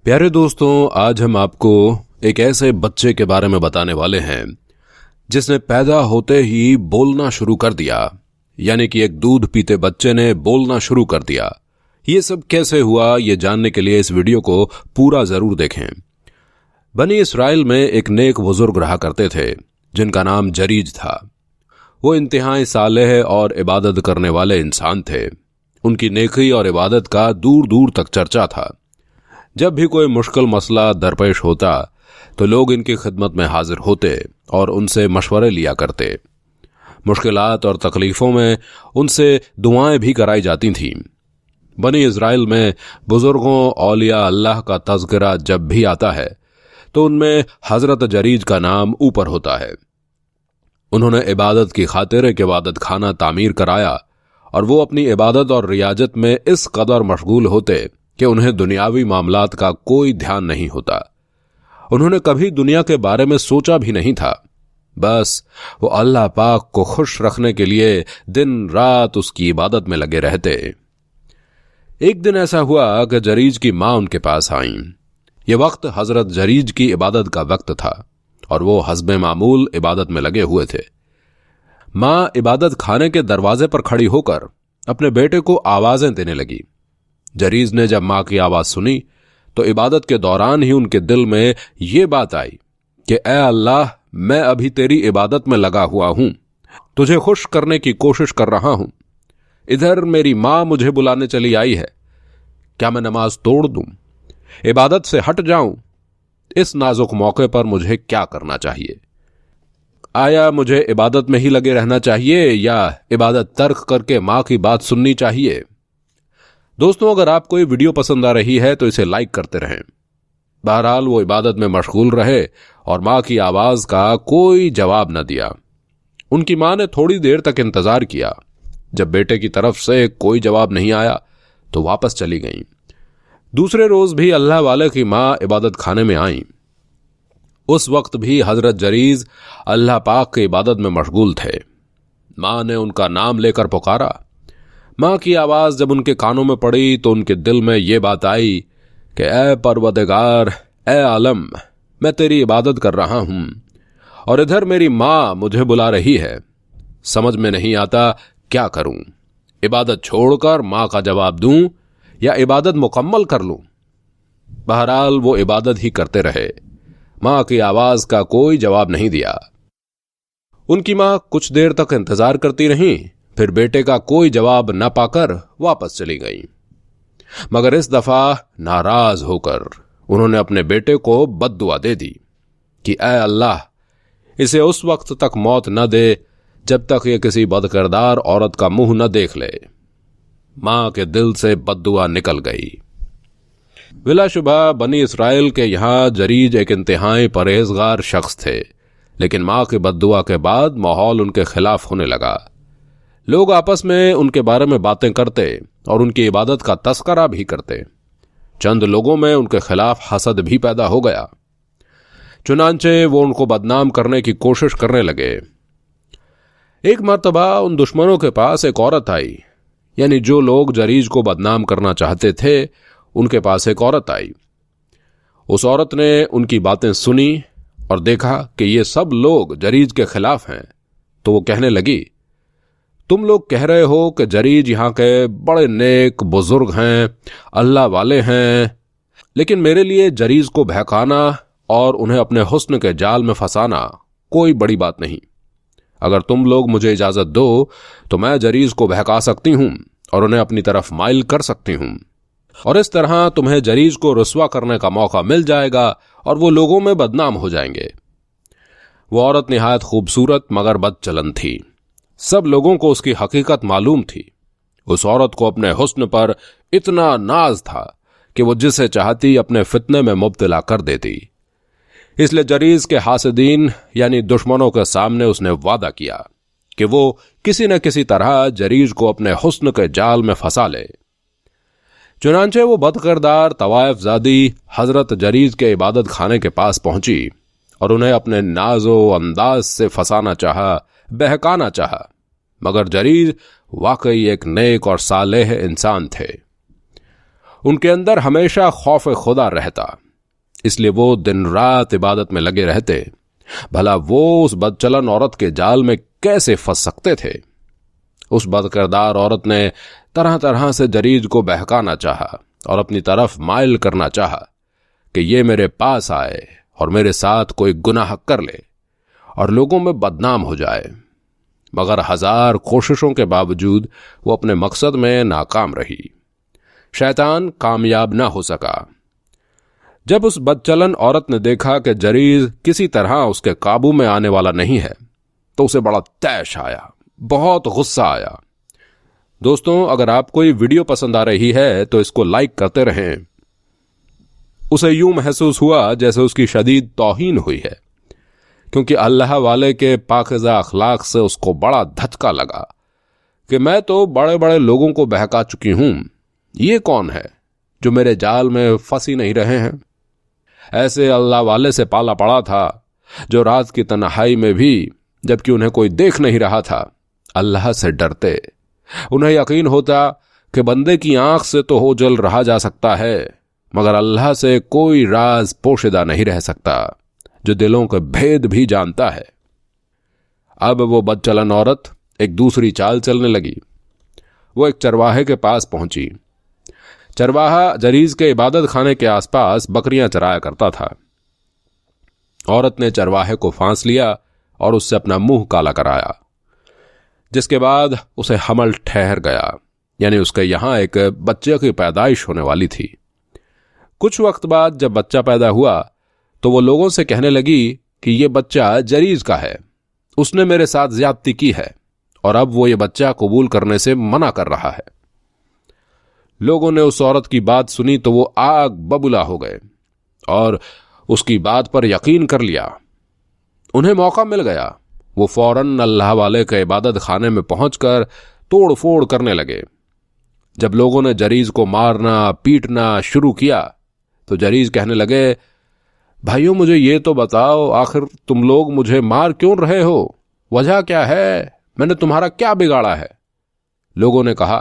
प्यारे दोस्तों, आज हम आपको एक ऐसे बच्चे के बारे में बताने वाले हैं जिसने पैदा होते ही बोलना शुरू कर दिया। यानी कि एक दूध पीते बच्चे ने बोलना शुरू कर दिया। ये सब कैसे हुआ, ये जानने के लिए इस वीडियो को पूरा जरूर देखें। बनी इसराइल में एक नेक बुजुर्ग रहा करते थे जिनका नाम जरीज था। वो इंतहाई सालेह और इबादत करने वाले इंसान थे। उनकी नेकी और इबादत का दूर दूर तक चर्चा था। जब भी कोई मुश्किल मसला दरपेश होता तो लोग इनकी खिदमत में हाजिर होते और उनसे मशवरे लिया करते। मुश्किलात और तकलीफों में उनसे दुआएं भी कराई जाती थीं। बनी इज़राइल में बुजुर्गों औलिया अल्लाह का तज़किरा जब भी आता है तो उनमें हजरत जरीज का नाम ऊपर होता है। उन्होंने इबादत की खातिर एक इबादत खाना तामीर कराया और वो अपनी इबादत और रियाजत में इस कदर मशगूल होते कि उन्हें दुनियावी मामलात का कोई ध्यान नहीं होता। उन्होंने कभी दुनिया के बारे में सोचा भी नहीं था। बस वो अल्लाह पाक को खुश रखने के लिए दिन रात उसकी इबादत में लगे रहते। एक दिन ऐसा हुआ कि जरीज की मां उनके पास आईं। ये वक्त हजरत जरीज की इबादत का वक्त था और वो हस्बे मामूल इबादत में लगे हुए थे। मां इबादत खाने के दरवाजे पर खड़ी होकर अपने बेटे को आवाजें देने लगी। जरीज ने जब मां की आवाज सुनी तो इबादत के दौरान ही उनके दिल में ये बात आई कि ए अल्लाह, मैं अभी तेरी इबादत में लगा हुआ हूं, तुझे खुश करने की कोशिश कर रहा हूं। इधर मेरी मां मुझे बुलाने चली आई है। क्या मैं नमाज तोड़ दूं, इबादत से हट जाऊं? इस नाजुक मौके पर मुझे क्या करना चाहिए? आया मुझे इबादत में ही लगे रहना चाहिए या इबादत तर्क करके मां की बात सुननी चाहिए? दोस्तों, अगर आपको ये वीडियो पसंद आ रही है तो इसे लाइक करते रहें। बहरहाल वो इबादत में मशगूल रहे और मां की आवाज का कोई जवाब न दिया। उनकी मां ने थोड़ी देर तक इंतजार किया। जब बेटे की तरफ से कोई जवाब नहीं आया तो वापस चली गईं। दूसरे रोज भी अल्लाह वाले की मां इबादत खाने में आईं। उस वक्त भी हजरत जरीज अल्लाह पाक की इबादत में मशगूल थे। मां ने उनका नाम लेकर पुकारा। मां की आवाज जब उनके कानों में पड़ी तो उनके दिल में ये बात आई कि ए परवरदिगार, ए आलम, मैं तेरी इबादत कर रहा हूं और इधर मेरी मां मुझे बुला रही है। समझ में नहीं आता क्या करूं, इबादत छोड़कर मां का जवाब दूं या इबादत मुकम्मल कर लूं? बहरहाल वो इबादत ही करते रहे। मां की आवाज का कोई जवाब नहीं दिया। उनकी मां कुछ देर तक इंतजार करती रहीं, फिर बेटे का कोई जवाब न पाकर वापस चली गईं। मगर इस दफा नाराज होकर उन्होंने अपने बेटे को बद्दुआ दे दी कि ऐ अल्लाह, इसे उस वक्त तक मौत न दे जब तक ये किसी बदकिरदार औरत का मुंह न देख ले। मां के दिल से बद्दुआ निकल गई। बिलाशुबा बनी इसराइल के यहां जरीज एक इंतहाई परहेजगार शख्स थे, लेकिन मां के बद्दुआ के बाद माहौल उनके खिलाफ होने लगा। लोग आपस में उनके बारे में बातें करते और उनकी इबादत का तस्करा भी करते। चंद लोगों में उनके खिलाफ हसद भी पैदा हो गया। चुनांचे वो उनको बदनाम करने की कोशिश करने लगे। एक मर्तबा उन दुश्मनों के पास एक औरत आई। यानी जो लोग जरीज को बदनाम करना चाहते थे उनके पास एक औरत आई। उस औरत ने उनकी बातें सुनी और देखा कि ये सब लोग जरीज के खिलाफ हैं, तो वो कहने लगी, तुम लोग कह रहे हो कि जरीज यहां के बड़े नेक बुजुर्ग हैं, अल्लाह वाले हैं, लेकिन मेरे लिए जरीज को बहकाना और उन्हें अपने हुस्न के जाल में फंसाना कोई बड़ी बात नहीं। अगर तुम लोग मुझे इजाजत दो तो मैं जरीज को बहका सकती हूं और उन्हें अपनी तरफ माइल कर सकती हूं, और इस तरह तुम्हें जरीज को रुस्वा करने का मौका मिल जाएगा और वो लोगों में बदनाम हो जाएंगे। वो औरत निहायत खूबसूरत मगर बदचलन थी। सब लोगों को उसकी हकीकत मालूम थी। उस औरत को अपने हुस्न पर इतना नाज था कि वो जिसे चाहती अपने फितने में मुब्तला कर देती। इसलिए जरीज के हासिदीन यानी दुश्मनों के सामने उसने वादा किया कि वो किसी न किसी तरह जरीज को अपने हुस्न के जाल में फंसा ले। चुनांचे वो बदकिरदार तवाइफ ज़ादी हजरत जरीज के इबादत खाने के पास पहुंची और उन्हें अपने नाजो अंदाज से फंसाना चाहा, बहकाना चाहा। मगर जरीज वाकई एक नेक और सालेह इंसान थे। उनके अंदर हमेशा खौफ खुदा रहता, इसलिए वो दिन रात इबादत में लगे रहते। भला वो उस बदचलन औरत के जाल में कैसे फंस सकते थे। उस बदकिरदार औरत ने तरह तरह से जरीज को बहकाना चाहा और अपनी तरफ माइल करना चाहा कि ये मेरे पास आए और मेरे साथ कोई गुनाह कर ले और लोगों में बदनाम हो जाए। मगर 1000 कोशिशों के बावजूद वो अपने मकसद में नाकाम रही। शैतान कामयाब ना हो सका। जब उस बदचलन औरत ने देखा कि जरीज किसी तरह उसके काबू में आने वाला नहीं है तो उसे बड़ा तैश आया, बहुत गुस्सा आया। दोस्तों, अगर आपको ये वीडियो पसंद आ रही है तो इसको लाइक करते रहें। उसे यूं महसूस हुआ जैसे उसकी शदीद तौहीन हुई है, क्योंकि अल्लाह वाले के पाकिज़ा अखलाक से उसको बड़ा धचका लगा कि मैं तो बड़े बड़े लोगों को बहका चुकी हूं, ये कौन है जो मेरे जाल में फंसी नहीं रहे हैं। ऐसे अल्लाह वाले से पाला पड़ा था जो रात की तन्हाई में भी, जबकि उन्हें कोई देख नहीं रहा था, अल्लाह से डरते। उन्हें यकीन होता कि बंदे की आंख से तो हो जल रहा जा सकता है, मगर अल्लाह से कोई राज पोशीदा नहीं रह सकता, जो दिलों के भेद भी जानता है। अब वो बदचलन औरत एक दूसरी चाल चलने लगी। वो एक चरवाहे के पास पहुंची। चरवाहा जरीज के इबादत खाने के आसपास बकरियां चराया करता था। औरत ने चरवाहे को फांस लिया और उससे अपना मुंह काला कराया, जिसके बाद उसे हमल ठहर गया, यानी उसके यहां एक बच्चे की पैदाइश होने वाली थी। कुछ वक्त बाद जब बच्चा पैदा हुआ तो वो लोगों से कहने लगी कि ये बच्चा जरीज का है, उसने मेरे साथ ज्यादती की है और अब वो ये बच्चा कबूल करने से मना कर रहा है। लोगों ने उस औरत की बात सुनी तो वो आग बबूला हो गए और उसकी बात पर यकीन कर लिया। उन्हें मौका मिल गया। वो फौरन अल्लाह वाले के इबादत खाने में पहुंचकर तोड़ फोड़ करने लगे। जब लोगों ने जरीज को मारना पीटना शुरू किया तो जरीज कहने लगे, भाइयों मुझे ये तो बताओ, आखिर तुम लोग मुझे मार क्यों रहे हो? वजह क्या है? मैंने तुम्हारा क्या बिगाड़ा है? लोगों ने कहा,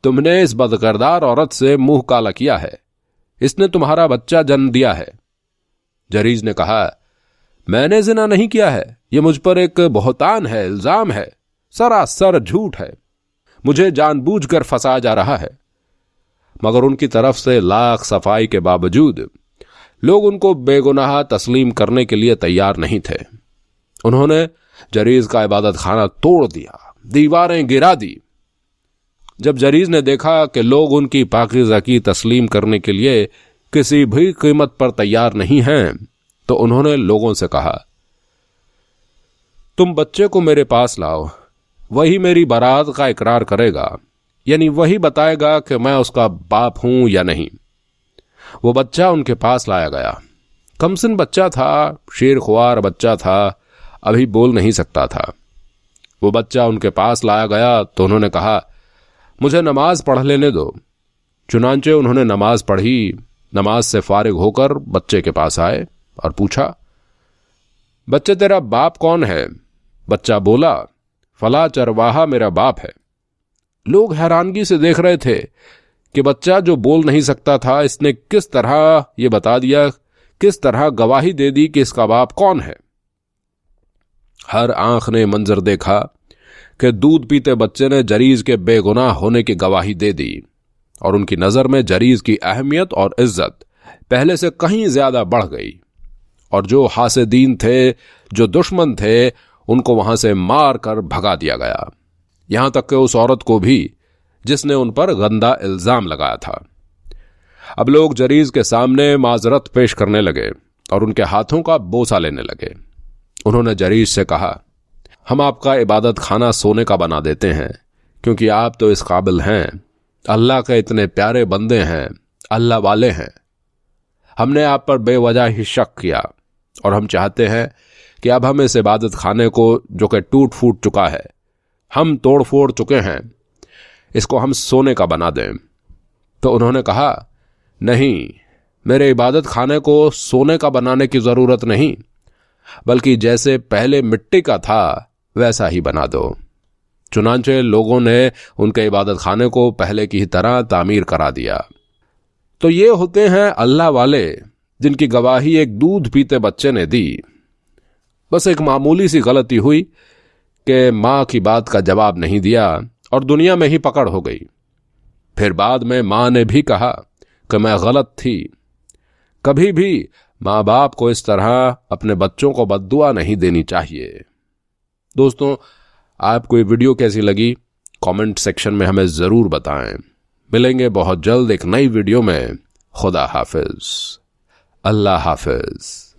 तुमने इस बदकिरदार औरत से मुंह काला किया है, इसने तुम्हारा बच्चा जन्म दिया है। जरीज ने कहा, मैंने जिना नहीं किया है, यह मुझ पर एक बहतान है, इल्जाम है, सरासर झूठ है, मुझे जानबूझकर फंसाया जा रहा है। मगर उनकी तरफ से लाख सफाई के बावजूद लोग उनको बेगुनाह तस्लीम करने के लिए तैयार नहीं थे। उन्होंने जरीज का इबादत खाना तोड़ दिया, दीवारें गिरा दी। जब जरीज ने देखा कि लोग उनकी पाकीज़गी तस्लीम करने के लिए किसी भी कीमत पर तैयार नहीं हैं, तो उन्होंने लोगों से कहा, तुम बच्चे को मेरे पास लाओ, वही मेरी बारात का इकरार करेगा, यानी वही बताएगा कि मैं उसका बाप हूं या नहीं। वो बच्चा उनके पास लाया गया। कमसिन बच्चा था, शेर ख्वार बच्चा था, अभी बोल नहीं सकता था। वो बच्चा उनके पास लाया गया तो उन्होंने कहा, मुझे नमाज पढ़ लेने दो। चुनांचे उन्होंने नमाज पढ़ी। नमाज से फारिग होकर बच्चे के पास आए और पूछा, बच्चे तेरा बाप कौन है? बच्चा बोला, फला चरवाहा मेरा बाप है। लोग हैरानगी से देख रहे थे कि बच्चा जो बोल नहीं सकता था, इसने किस तरह ये बता दिया, किस तरह गवाही दे दी कि इसका बाप कौन है। हर आंख ने मंजर देखा कि दूध पीते बच्चे ने जरीज के बेगुनाह होने की गवाही दे दी और उनकी नजर में जरीज की अहमियत और इज्जत पहले से कहीं ज्यादा बढ़ गई। और जो हासिदीन थे, जो दुश्मन थे, उनको वहां से मार कर भगा दिया गया, यहां तक कि उस औरत को भी जिसने उन पर गंदा इल्जाम लगाया था। अब लोग जरीज के सामने माजरत पेश करने लगे और उनके हाथों का बोसा लेने लगे। उन्होंने जरीज से कहा, हम आपका इबादत खाना सोने का बना देते हैं, क्योंकि आप तो इस काबिल हैं, अल्लाह के इतने प्यारे बंदे हैं, अल्लाह वाले हैं। हमने आप पर बेवजह ही शक किया और हम चाहते हैं कि अब हम इस इबादत खाने को, जो कि टूट फूट चुका है, हम तोड़ फोड़ चुके हैं, इसको हम सोने का बना दें। तो उन्होंने कहा, नहीं, मेरे इबादत खाने को सोने का बनाने की जरूरत नहीं, बल्कि जैसे पहले मिट्टी का था वैसा ही बना दो। चुनांचे लोगों ने उनके इबादत खाने को पहले की ही तरह तामीर करा दिया। तो ये होते हैं अल्लाह वाले जिनकी गवाही एक दूध पीते बच्चे ने दी। बस एक मामूली सी गलती हुई कि मां की बात का जवाब नहीं दिया और दुनिया में ही पकड़ हो गई। फिर बाद में मां ने भी कहा कि मैं गलत थी। कभी भी मां बाप को इस तरह अपने बच्चों को बद्दुआ नहीं देनी चाहिए। दोस्तों, आपको ये वीडियो कैसी लगी कमेंट सेक्शन में हमें जरूर बताएं। मिलेंगे बहुत जल्द एक नई वीडियो में। खुदा हाफिज। अल्लाह हाफिज।